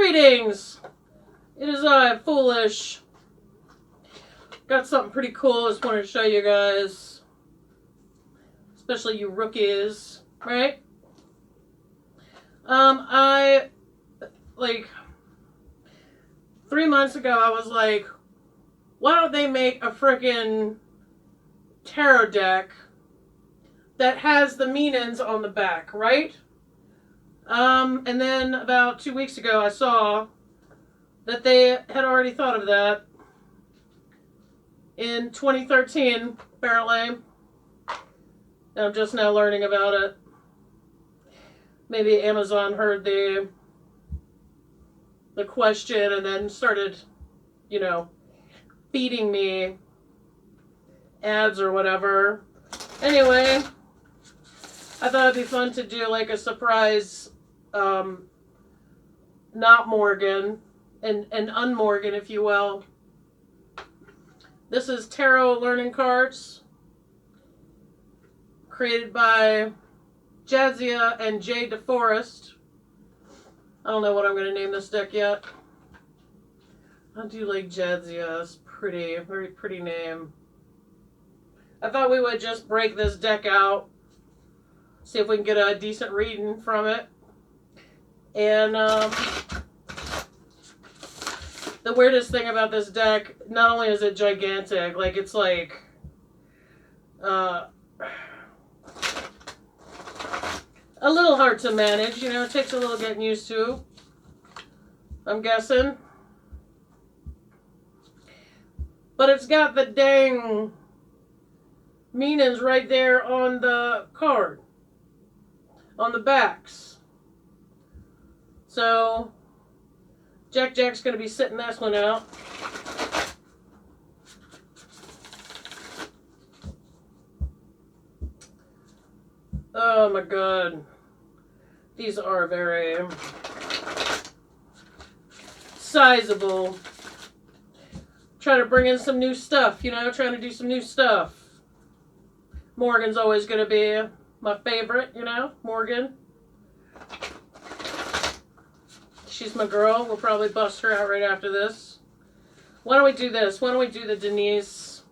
Greetings! It is I, Foolish. Got something pretty cool I just wanted to show you guys. Especially you rookies, right? I, like, 3 months ago, I was like, why don't they make a frickin' tarot deck that has the meanings on the back, right? And then about 2 weeks ago, I saw that they had already thought of that in 2013, apparently. And I'm just now learning about it. Maybe Amazon heard the question and then started, you know, feeding me ads or whatever. Anyway, I thought it'd be fun to do like a surprise, not Morgan, and UnMorgan, if you will. This is Tarot Learning Cards, created by Jadzia and DeForest. I don't know what I'm going to name this deck yet. I do like Jadzia. It's pretty, very pretty name. I thought we would just break this deck out, see if we can get a decent reading from it. And the weirdest thing about this deck, not only is it gigantic, like it's like a little hard to manage, you know, it takes a little getting used to, I'm guessing. But it's got the dang meanings right there on the card, on the backs. So Jack's going to be sitting this one out. Oh my god. These are very sizable. Trying to bring in some new stuff, you know, trying to do some new stuff. Morgan's always going to be my favorite, you know, Morgan. She's my girl. We'll probably bust her out right after this. Why don't we do this? Why don't we do the Denise?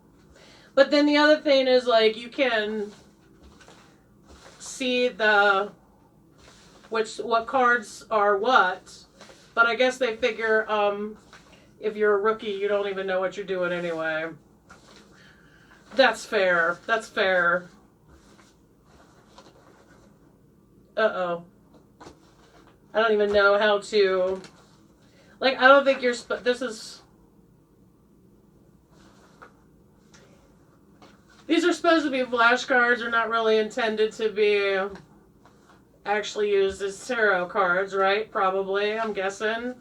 But then the other thing is, like, you can see what cards are what. But I guess they figure if you're a rookie, you don't even know what you're doing anyway. That's fair. That's fair. Uh-oh. I don't even know how to... Like, I don't think you're... This is... These are supposed to be flashcards. They're not really intended to be actually used as tarot cards, right? Probably, I'm guessing.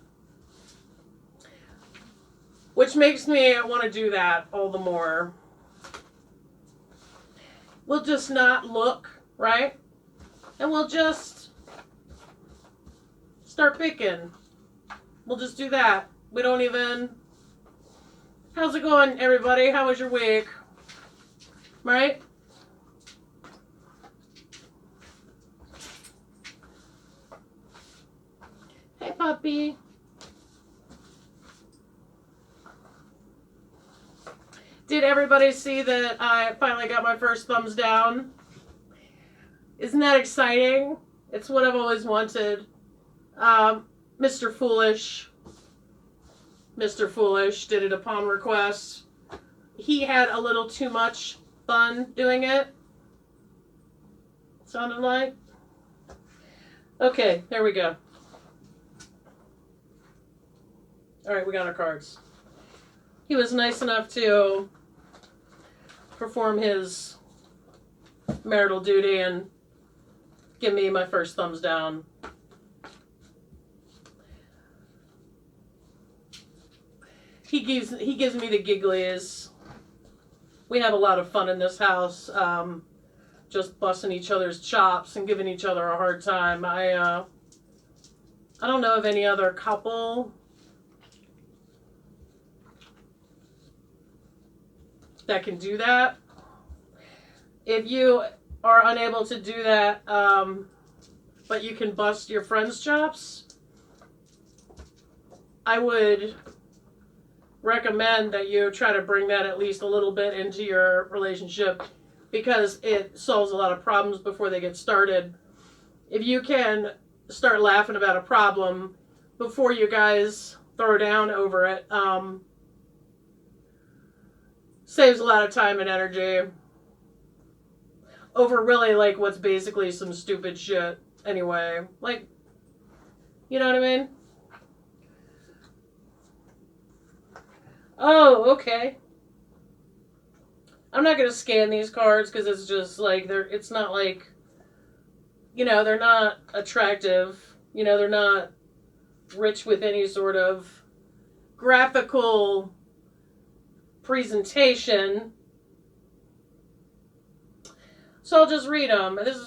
Which makes me want to do that all the more. We'll just not look, right? And we'll just start picking. We'll just do that. We don't even... How's it going, everybody? How was your week? Right? Hey, puppy. Did everybody see that I finally got my first thumbs down? Isn't that exciting? It's what I've always wanted. Mr. Foolish did it upon request. He had a little too much fun doing it. Sounded like. Okay, there we go. Alright, we got our cards. He was nice enough to perform his marital duty and give me my first thumbs down. He gives me the gigglies. We have a lot of fun in this house, just busting each other's chops and giving each other a hard time. I don't know of any other couple that can do that. If you are unable to do that, but you can bust your friend's chops, I would recommend that you try to bring that at least a little bit into your relationship, because it solves a lot of problems before they get started. If you can start laughing about a problem before you guys throw down over it, saves a lot of time and energy over really like what's basically some stupid shit anyway. Like, you know what I mean? Oh, okay. I'm not going to scan these cards because it's just like, it's not like, you know, they're not attractive. You know, they're not rich with any sort of graphical presentation. So I'll just read them. This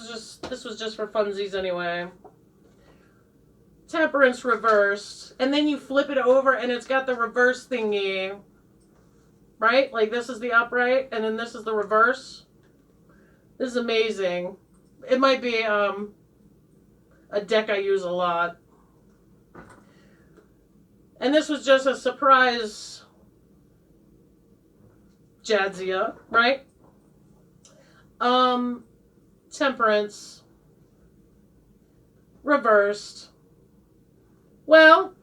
was just for funsies anyway. Temperance Reversed. And then you flip it over and it's got the reverse thingy. Right? Like this is the upright and then this is the reverse. This is amazing. It might be a deck I use a lot. And this was just a surprise Jadzia, right? Temperance Reversed. Well,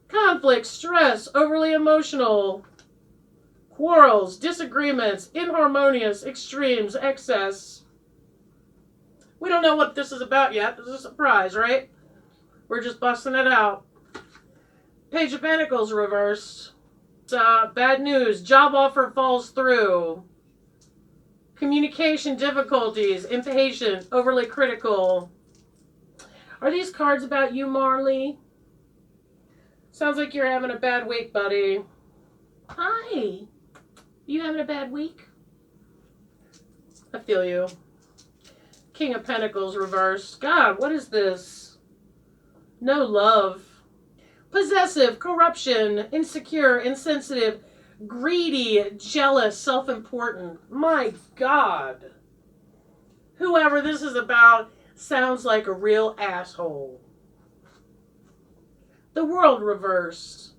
conflict, stress, overly emotional, quarrels, disagreements, inharmonious, extremes, excess. We don't know what this is about yet. This is a surprise, right? We're just busting it out. Page of Pentacles reversed. Bad news. Job offer falls through. Communication difficulties. Impatient. Overly critical. Are these cards about you, Marley? Sounds like you're having a bad week, buddy. Hi. You having a bad week? I feel you. King of Pentacles reversed. God, what is this? No love. Possessive, corruption, insecure, insensitive, greedy, jealous, self-important. My God. Whoever this is about sounds like a real asshole. The World reversed.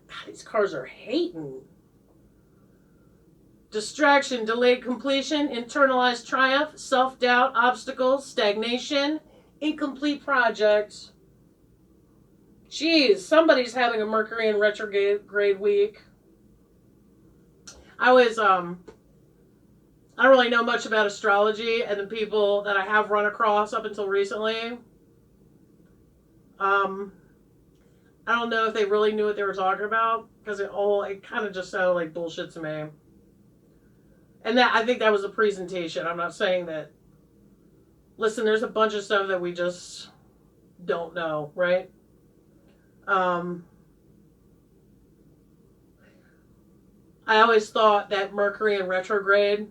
God, these cards are hating. Distraction, delayed completion, internalized triumph, self-doubt, obstacles, stagnation, incomplete project. Jeez, somebody's having a Mercury in retrograde week. I don't really know much about astrology, and the people that I have run across up until recently, I don't know if they really knew what they were talking about, because it kind of just sounded like bullshit to me. And I think that was a presentation. I'm not saying that. Listen, there's a bunch of stuff that we just don't know, right? I always thought that Mercury in retrograde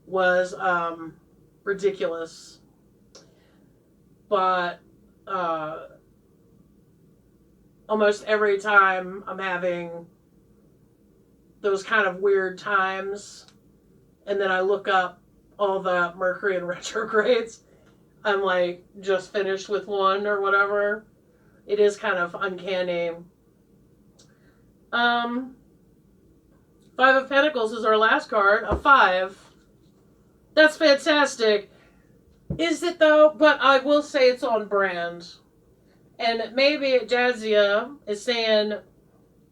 was ridiculous. But almost every time I'm having those kind of weird times, and then I look up all the Mercury in retrogrades, I'm like just finished with one or whatever. It is kind of uncanny. Five of Pentacles is our last card. A 5. That's fantastic. Is it though? But I will say it's on brand. And maybe Jadzia is saying,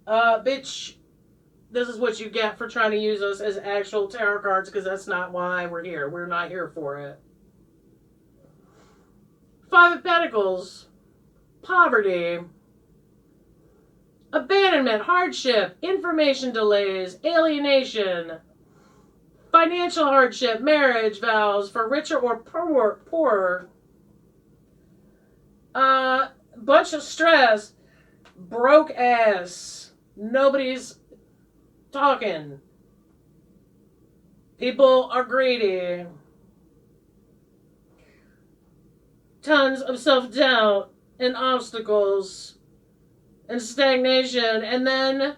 bitch, this is what you get for trying to use us as actual tarot cards, because that's not why we're here. We're not here for it. 5 of Pentacles. Poverty. Abandonment, hardship, information delays, alienation, financial hardship, marriage vows for richer or poorer. Bunch of stress, broke ass, nobody's talking. People are greedy. Tons of self-doubt and obstacles and stagnation. And then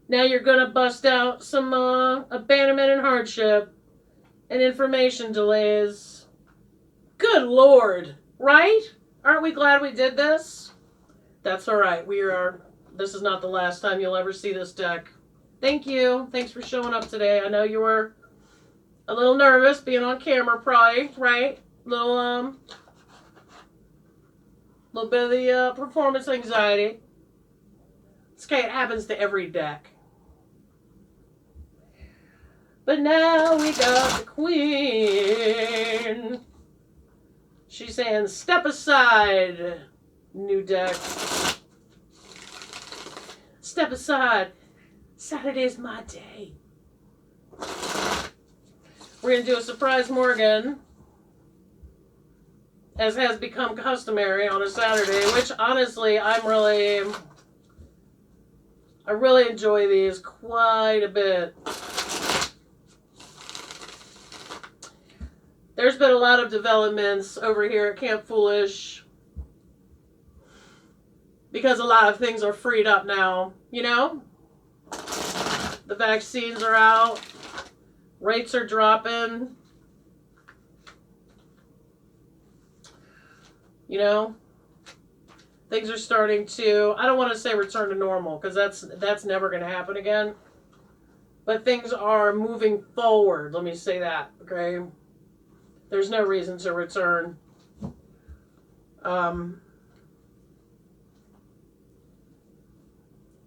now you're going to bust out some abandonment and hardship and information delays. Good Lord, right? Aren't we glad we did this? That's all right. This is not the last time you'll ever see this deck. Thank you. Thanks for showing up today. I know you were a little nervous being on camera, probably, right? Little bit of the performance anxiety. It's okay. It happens to every deck. But now we got the Queen. She's saying, step aside, new deck. Step aside. Saturday's my day. We're going to do a surprise Morgan, as has become customary on a Saturday, which honestly, I really enjoy these quite a bit. There's been a lot of developments over here at Camp Foolish because a lot of things are freed up now, you know? The vaccines are out. Rates are dropping. You know? Things are starting to, I don't want to say return to normal because that's never going to happen again. But things are moving forward. Let me say that, okay? There's no reason to return.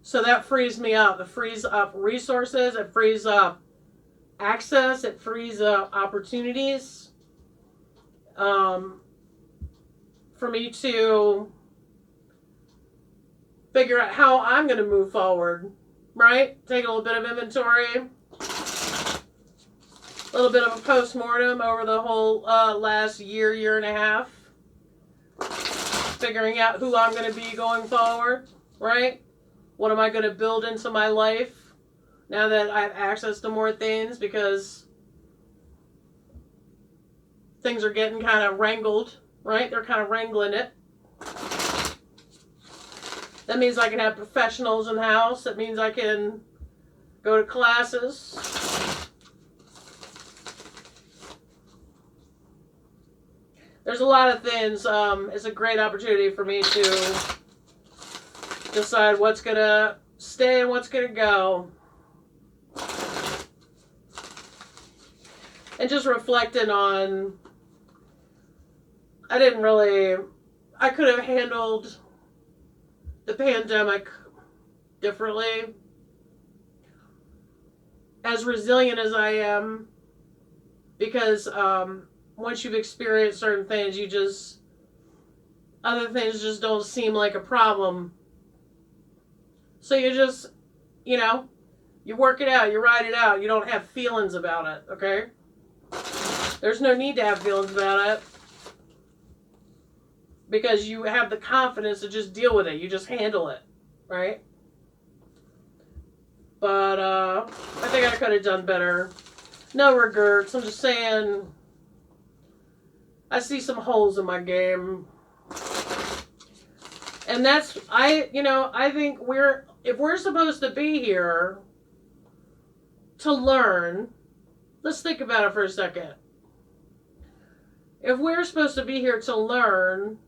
So that frees me up. It frees up resources. It frees up access. It frees up opportunities for me to figure out how I'm going to move forward, right? Take a little bit of inventory. A little bit of a post-mortem over the whole last year and a half. Figuring out who I'm going to be going forward, right? What am I going to build into my life now that I have access to more things, because things are getting kind of wrangled, right? They're kind of wrangling it. That means I can have professionals in the house. That means I can go to classes. There's a lot of things. It's a great opportunity for me to decide what's going to stay and what's going to go. And just reflecting on, I could have handled the pandemic differently. As resilient as I am, because once you've experienced certain things, other things just don't seem like a problem. So you just, you work it out, you ride it out, you don't have feelings about it, okay? There's no need to have feelings about it, because you have the confidence to just deal with it. You just handle it, right? But I think I could have done better. No regrets. I'm just saying, I see some holes in my game. And that's, I think if we're supposed to be here to learn, let's think about it for a second. If we're supposed to be here to learn,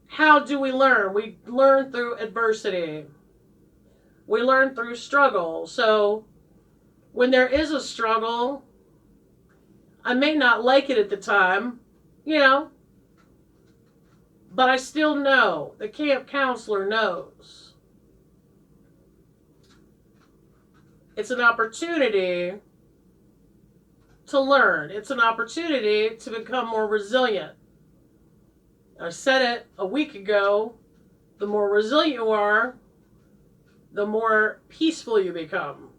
how do we learn? We learn through adversity. We learn through struggle. So when there is a struggle, I may not like it at the time, but I still know. The camp counselor knows. It's an opportunity to learn. It's an opportunity to become more resilient. I said it a week ago. The more resilient you are, the more peaceful you become.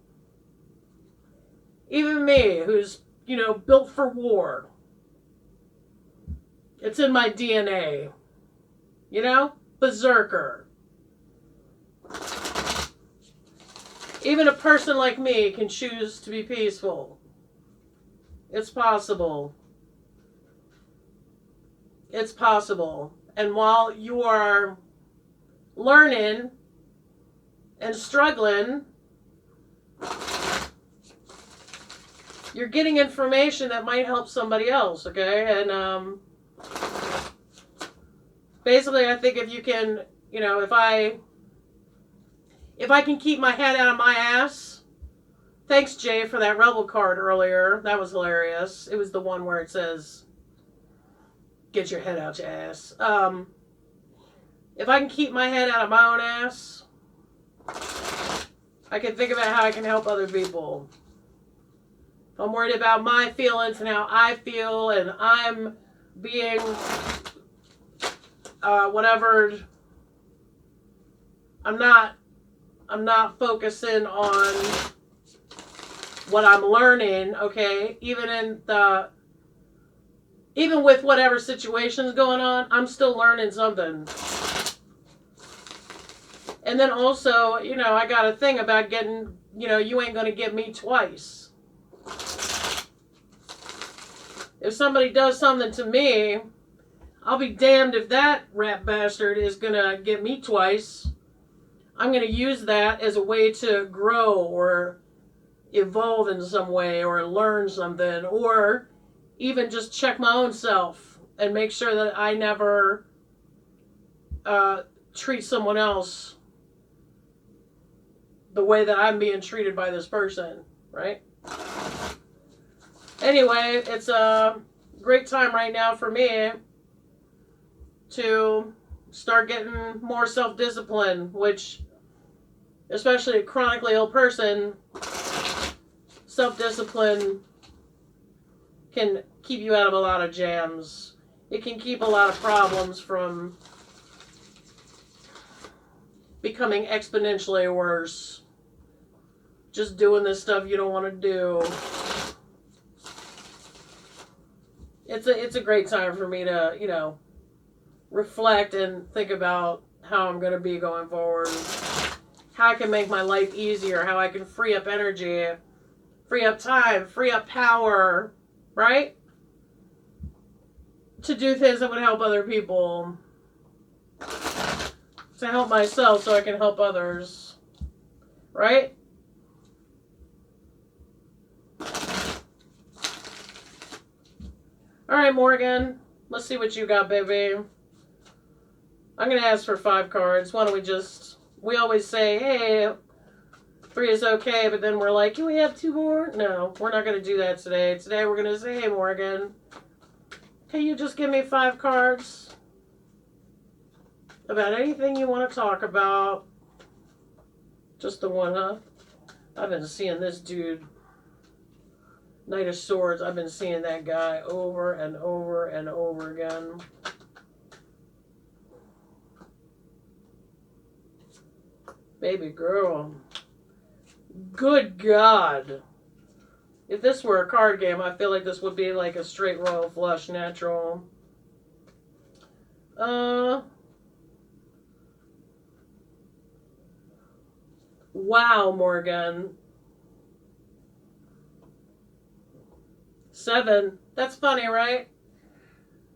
Even me, who's, built for war. It's in my DNA. Berserker. Even a person like me can choose to be peaceful. It's possible. It's possible. And while you are learning and struggling, you're getting information that might help somebody else, okay? And Basically, I think if you can, if I can keep my head out of my ass. Thanks, Jay, for that rebel card earlier. That was hilarious. It was the one where it says, "Get your head out your ass." If I can keep my head out of my own ass, I can think about how I can help other people. If I'm worried about my feelings and how I feel, and I'm being whatever. I'm not focusing on what I'm learning, okay? Even with whatever situation's going on, I'm still learning something. And then also, I got a thing about getting, you ain't gonna get me twice. If somebody does something to me, I'll be damned if that rat bastard is gonna get me twice. I'm gonna use that as a way to grow or evolve in some way or learn something, or even just check my own self and make sure that I never treat someone else the way that I'm being treated by this person, right? Anyway, it's a great time right now for me to start getting more self-discipline, which, especially a chronically ill person, self-discipline can keep you out of a lot of jams. It can keep a lot of problems from becoming exponentially worse. Just doing this stuff you don't want to do. It's a great time for me to, reflect and think about how I'm going to be going forward. How I can make my life easier. How I can free up energy. Free up time. Free up power. Right? To do things that would help other people. To help myself so I can help others. Right? Alright, Morgan. Let's see what you got, baby. I'm going to ask for 5 cards. Why don't we always say, hey, 3 is okay, but then we're like, can we have 2 more? No, we're not going to do that today. Today we're going to say, hey, Morgan, can you just give me 5 cards about anything you want to talk about? Just the one, huh? I've been seeing this dude. Knight of Swords. I've been seeing that guy over and over and over again. Baby girl. Good God. If this were a card game, I feel like this would be like a straight royal flush natural. Wow, Morgan. 7. That's funny, right?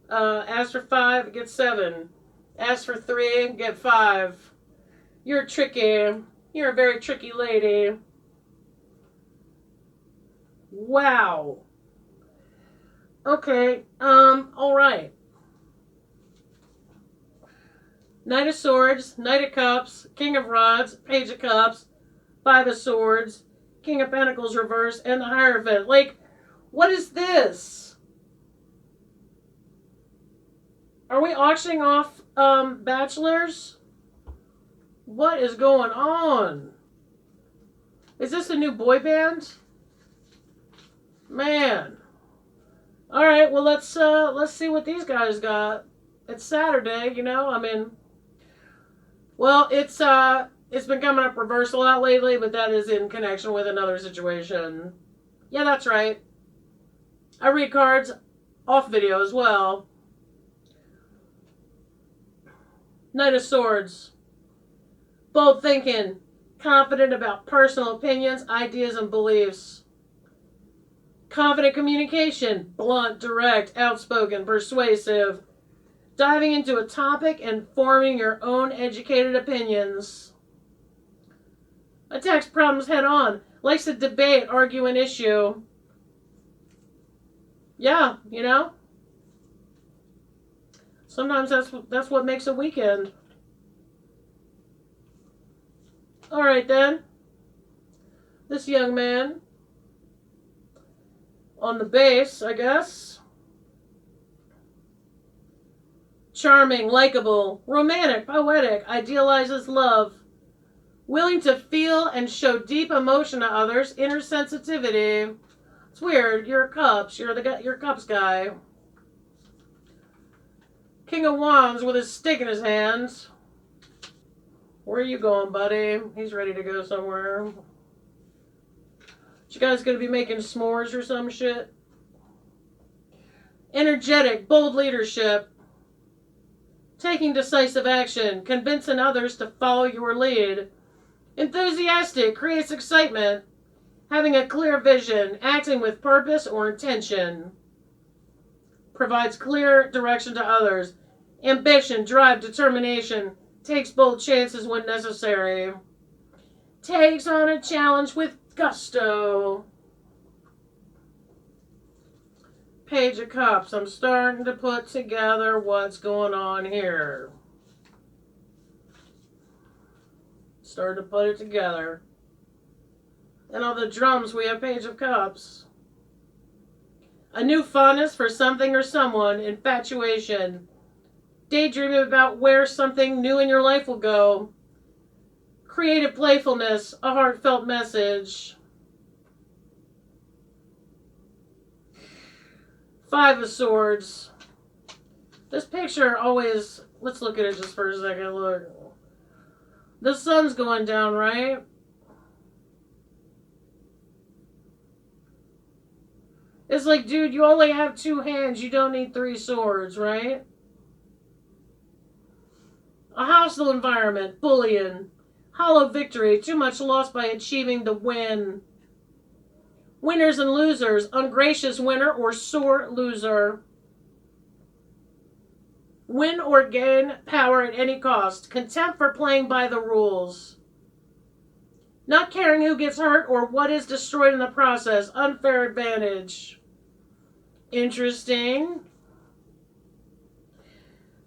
Ask for 5, get 7. Ask for 3, get 5. You're tricky. You're a very tricky lady. Wow. Okay, alright. Knight of Swords, Knight of Cups, King of Rods, Page of Cups, 5 of Swords, King of Pentacles reversed, and the Hierophant. Like, what is this? Are we auctioning off bachelors? What is going on? Is this a new boy band? Man. All right, well let's see what these guys got. It's Saturday, I mean, well, it's been coming up reversed a lot lately, but that is in connection with another situation. Yeah, that's right. I read cards off video as well. Knight of Swords. Bold thinking. Confident about personal opinions, ideas, and beliefs. Confident communication. Blunt, direct, outspoken, persuasive. Diving into a topic and forming your own educated opinions. Attacks problems head on. Likes to debate, argue an issue. Yeah, Sometimes that's what makes a weekend. All right then. This young man on the base, I guess. Charming, likable, romantic, poetic, idealizes love. Willing to feel and show deep emotion to others, inner sensitivity. It's weird. You're cups. You're cups guy. King of Wands with his stick in his hands. Where are you going, buddy? He's ready to go somewhere. You guys gonna be making s'mores or some shit? Energetic, bold leadership. Taking decisive action. Convincing others to follow your lead. Enthusiastic, creates excitement. Having a clear vision. Acting with purpose or intention. Provides clear direction to others. Ambition, drive, determination. Takes bold chances when necessary. Takes on a challenge with gusto. Page of Cups. I'm starting to put together what's going on here. Starting to put it together. And on the drums, we have Page of Cups. A new fondness for something or someone. Infatuation. Daydreaming about where something new in your life will go. Creative playfulness. A heartfelt message. Five of Swords. This picture always... Let's look at it just for a second. Look. The sun's going down, right? It's like, dude, you only have two hands. You don't need three swords, right? A hostile environment. Bullying. Hollow victory. Too much loss by achieving the win. Winners and losers. Ungracious winner or sore loser. Win or gain power at any cost. Contempt for playing by the rules. Not caring who gets hurt or what is destroyed in the process. Unfair advantage. Interesting.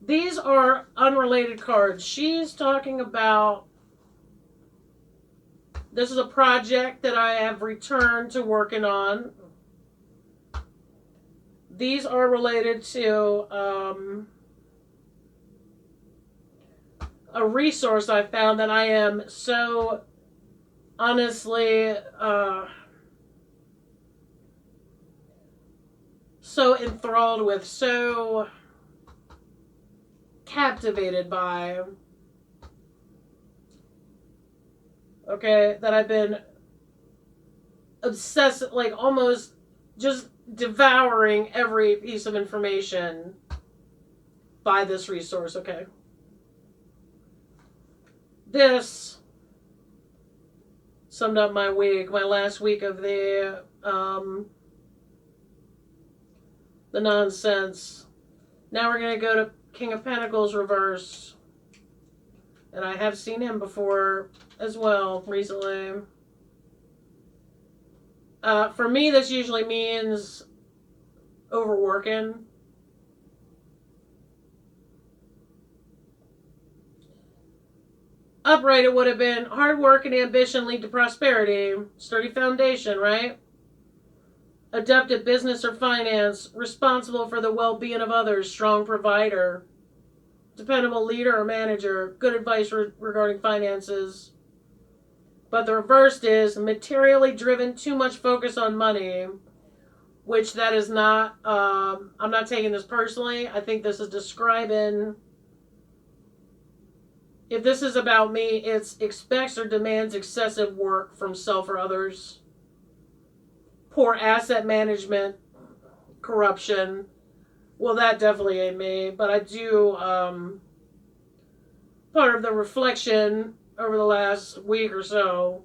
These are unrelated cards. She's talking about... This is a project that I have returned to working on. These are related to a resource I found that I am so honestly so enthralled with, so captivated by. Okay, that I've been obsessed, like almost just devouring every piece of information by this resource, okay? This summed up my week, my last week of the nonsense. Now we're going to go to King of Pentacles reverse. And I have seen him before as well recently. For me, this usually means overworking. Upright, it would have been hard work and ambition lead to prosperity. Sturdy foundation, right? Adept at business or finance. Responsible for the well-being of others. Strong provider. Dependable leader or manager. Good advice regarding finances. But the reverse is materially driven, too much focus on money. Which that is not, I'm not taking this personally. I think this is describing, if this is about me, it's expects or demands excessive work from self or others. Poor asset management, corruption. Well, that definitely ain't me, but I do, part of the reflection over the last week or so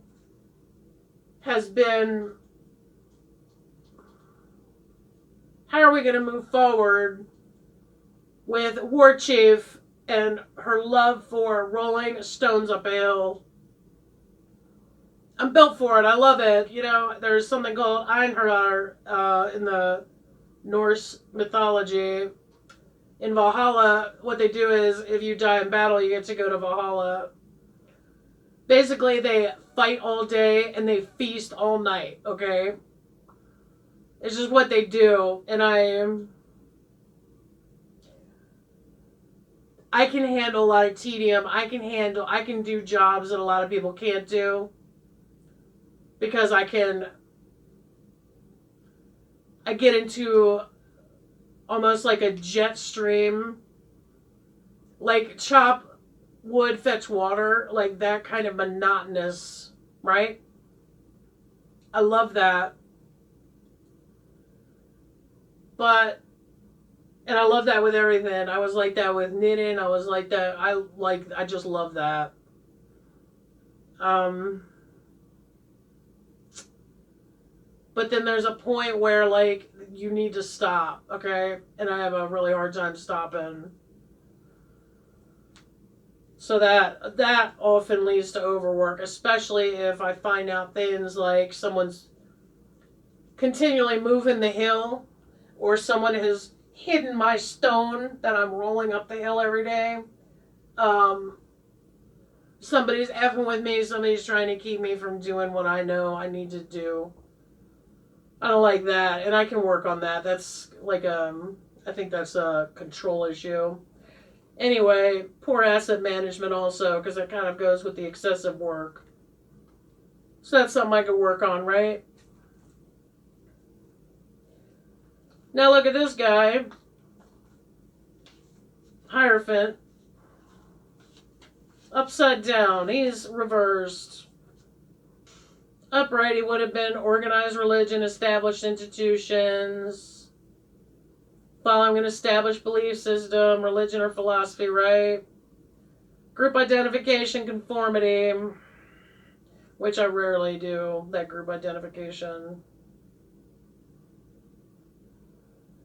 has been, how are we going to move forward with War Chief and her love for rolling stones up a hill? I'm built for it. I love it. You know, there's something called Einherjar in the Norse mythology. In Valhalla, what they do is if you die in battle, you get to go to Valhalla. Basically, they fight all day and they feast all night, okay? It's just what they do. And I can handle a lot of tedium. I can do jobs that a lot of people can't do. Because I get into almost like a jet stream. Like chop wood, fetch water. Like that kind of monotonous, right? I love that. And I love that with everything. I was like that with knitting. I was like that. I just love that. But then there's a point where like you need to stop, okay? And I have a really hard time stopping. So that often leads to overwork, especially if I find out things like someone's continually moving the hill, or someone has hidden my stone that I'm rolling up the hill every day. Somebody's effing with me. Somebody's trying to keep me from doing what I know I need to do. I don't like that, and I can work on that. That's like I think that's a control issue. Anyway, poor asset management also, because it kind of goes with the excessive work. So that's something I could work on, right? Now look at this guy. Hierophant. Upside down. He's reversed. Upright, he would have been organized religion, established institutions, following an established belief system, religion or philosophy, right? Group identification, conformity, which I rarely do, that group identification.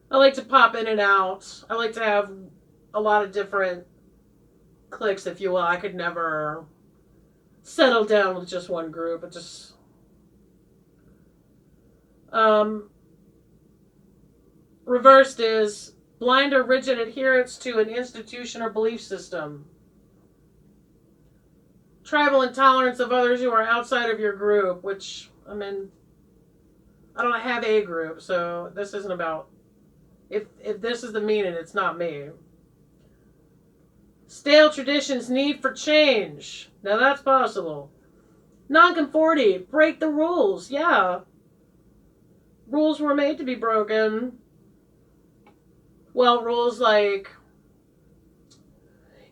I like to pop in and out. I like to have a lot of different cliques, if you will. I could never settle down with just one group. It just... reversed is blind or rigid adherence to an institution or belief system. Tribal intolerance of others who are outside of your group, which, I mean, I don't have a group, so this isn't about... If this is the meaning, it's not me. Stale traditions, need for change. Now that's possible. Nonconformity, break the rules. Yeah. Rules were made to be broken. Well, rules like,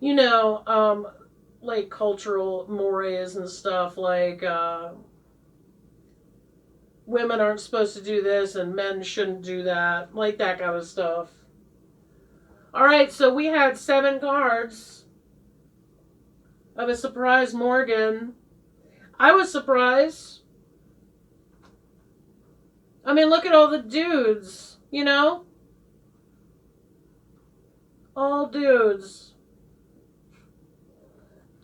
like cultural mores and stuff, like women aren't supposed to do this and men shouldn't do that, like that kind of stuff. All right, so we had 7 cards of a surprise Morgan. I was surprised. I mean, look at all the dudes, all dudes.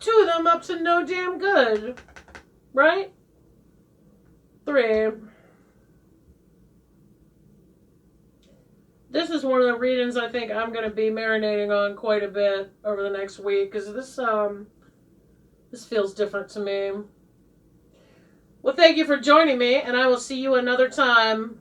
2 of them up to no damn good, right? 3. This is one of the readings I think I'm going to be marinating on quite a bit over the next week, because this feels different to me. Well, thank you for joining me, and I will see you another time.